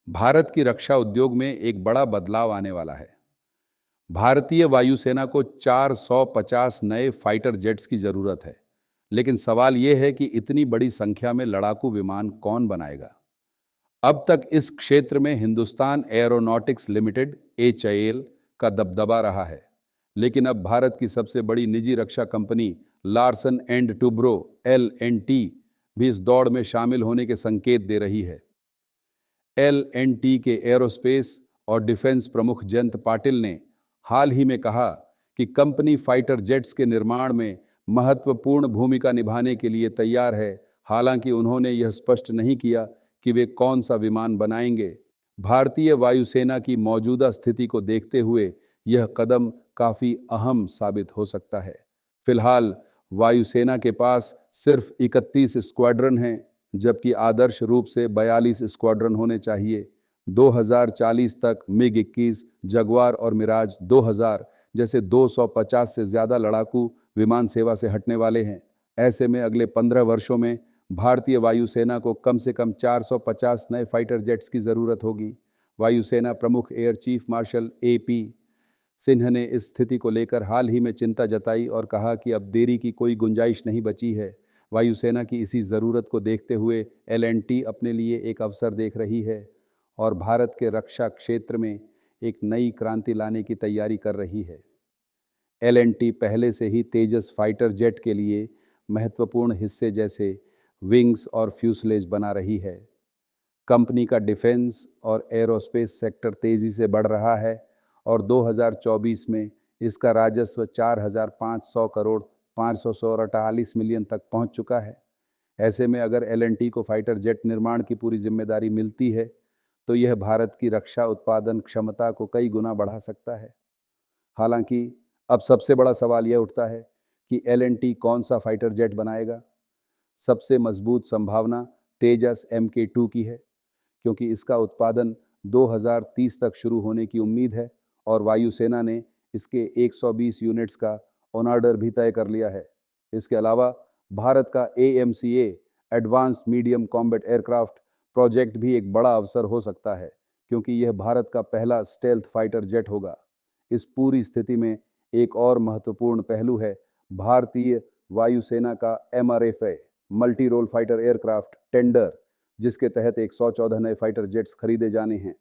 भारत की रक्षा उद्योग में एक बड़ा बदलाव आने वाला है। भारतीय वायुसेना को 450 नए फाइटर जेट्स की जरूरत है। लेकिन सवाल यह है कि इतनी बड़ी संख्या में लड़ाकू विमान कौन बनाएगा? अब तक इस क्षेत्र में हिंदुस्तान एरोनॉटिक्स लिमिटेड एचएएल का दबदबा रहा है। लेकिन अब भारत की सबसे बड़ी निजी रक्षा company Larsen and Toubro L and T भी इस दौड़ में शामिल होने के संकेत दे रही है। एल&टी के एरोस्पेस और डिफेंस प्रमुख जयंत पाटिल ने हाल ही में कहा कि कंपनी फाइटर जेट्स के निर्माण में महत्वपूर्ण भूमिका निभाने के लिए तैयार है। हालांकि उन्होंने यह स्पष्ट नहीं किया कि वे कौन सा विमान बनाएंगे। भारतीय वायुसेना की मौजूदा स्थिति को देखते हुए यह कदम काफी अहम साबित हो सकता है। फिलहाल वायुसेना के पास सिर्फ 31 स्क्वाड्रन हैं, जबकि आदर्श रूप से 42 स्क्वाड्रन होने चाहिए। 2040 तक मिग 21, जगुआर और मिराज 2000 जैसे 250 से ज्यादा लड़ाकू विमान सेवा से हटने वाले हैं। ऐसे में अगले 15 वर्षों में भारतीय वायुसेना को कम से कम 450 नए फाइटर जेट्स की जरूरत होगी। वायुसेना प्रमुख air chief marshal AP Sinha ने इस स्थिति को लेकर हाल ही में चिंता जताई और कहा कि अब देरी की कोई गुंजाइश नहीं बची है। वायुसेना की इसी ज़रूरत को देखते हुए एल&टी अपने लिए एक अवसर देख रही है और भारत के रक्षा क्षेत्र में एक नई क्रांति लाने की तैयारी कर रही है। एल&टी पहले से ही तेजस फाइटर जेट के लिए महत्वपूर्ण हिस्से जैसे विंग्स और फ्यूसलेज बना रही है। कंपनी का डिफेंस और एरोस्पेस सेक्टर तेजी से बढ़ रहा है और 2024 में इसका राजस्व 4,500 करोड़ 548 मिलियन तक पहुंच चुका है। ऐसे में अगर एल&टी को फाइटर जेट निर्माण की पूरी जिम्मेदारी मिलती है तो यह भारत की रक्षा उत्पादन क्षमता को कई गुना बढ़ा सकता है। हालांकि अब सबसे बड़ा सवाल यह उठता है कि एल&टी कौन सा फाइटर जेट बनाएगा। सबसे मजबूत संभावना तेजस MK2 की है, क्योंकि इसका उत्पादन 2030 तक शुरू होने की उम्मीद है और वायुसेना ने इसके 120 यूनिट्स का ऑन ऑर्डर भी तय कर लिया है। इसके अलावा भारत का AMCA advance medium combat aircraft project भी एक बड़ा अवसर हो सकता है, क्योंकि यह भारत का पहला स्टेल्थ फाइटर जेट होगा। इस पूरी स्थिति में एक और महत्वपूर्ण पहलू है भारतीय वायुसेना का MRFA multi role fighter aircraft tender, जिसके तहत 114 नए फाइटर जेट्स खरीदे जाने हैं।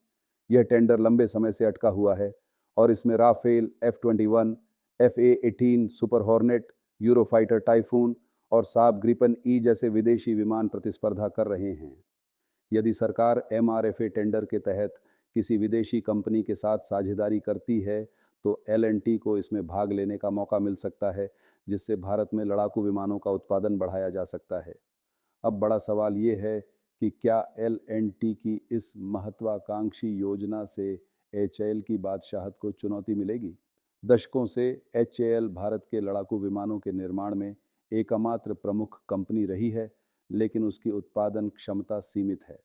यह टेंडर लंबे समय से अटका हुआ है और इसमें Rafale F-21, FA-18 super hornet, Eurofighter Typhoon और साब ग्रिपन ई जैसे विदेशी विमान प्रतिस्पर्धा कर रहे हैं। यदि सरकार MRFA टेंडर के तहत किसी विदेशी कंपनी के साथ साझेदारी करती है तो एल&टी को इसमें भाग लेने का मौका मिल सकता है, जिससे भारत में लड़ाकू विमानों का उत्पादन बढ़ाया जा सकता है। अब बड़ा सवाल ये है कि क्या एल&टी की इस महत्वाकांक्षी योजना से एचएएल की बादशाहत को चुनौती मिलेगी? दशकों से एचएएल भारत के लड़ाकू विमानों के निर्माण में एकमात्र प्रमुख कंपनी रही है, लेकिन उसकी उत्पादन क्षमता सीमित है।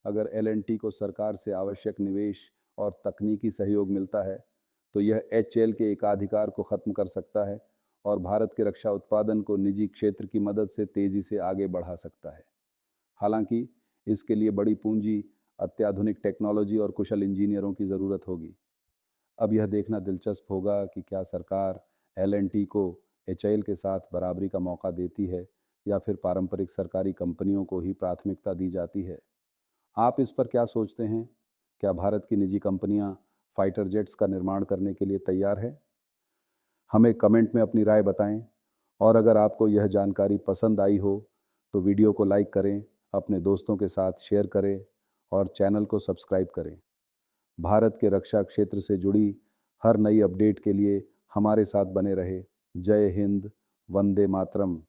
अगर एल&टी को सरकार से आवश्यक निवेश और तकनीकी सहयोग मिलता है तो यह एचएएल के एकाधिकार को खत्म कर सकता है और भारत के रक्षा उत्पादन को निजी क्षेत्र की मदद से तेजी से आगे बढ़ा सकता है। हालांकि इसके लिए बड़ी पूंजी, अत्याधुनिक टेक्नोलॉजी और कुशल इंजीनियरों की ज़रूरत होगी। अब यह देखना दिलचस्प होगा कि क्या सरकार एल&टी को एचएएल के साथ बराबरी का मौका देती है या फिर पारंपरिक सरकारी कंपनियों को ही प्राथमिकता दी जाती है। आप इस पर क्या सोचते हैं? क्या भारत की निजी कंपनियां फाइटर जेट्स का निर्माण करने के लिए तैयार है? हमें कमेंट में अपनी राय बताएं और अगर आपको यह जानकारी पसंद आई हो तो वीडियो को लाइक करें, अपने दोस्तों के साथ शेयर करें और चैनल को सब्सक्राइब करें। भारत के रक्षा क्षेत्र से जुड़ी हर नई अपडेट के लिए हमारे साथ बने रहे। जय हिंद, वंदे मातरम।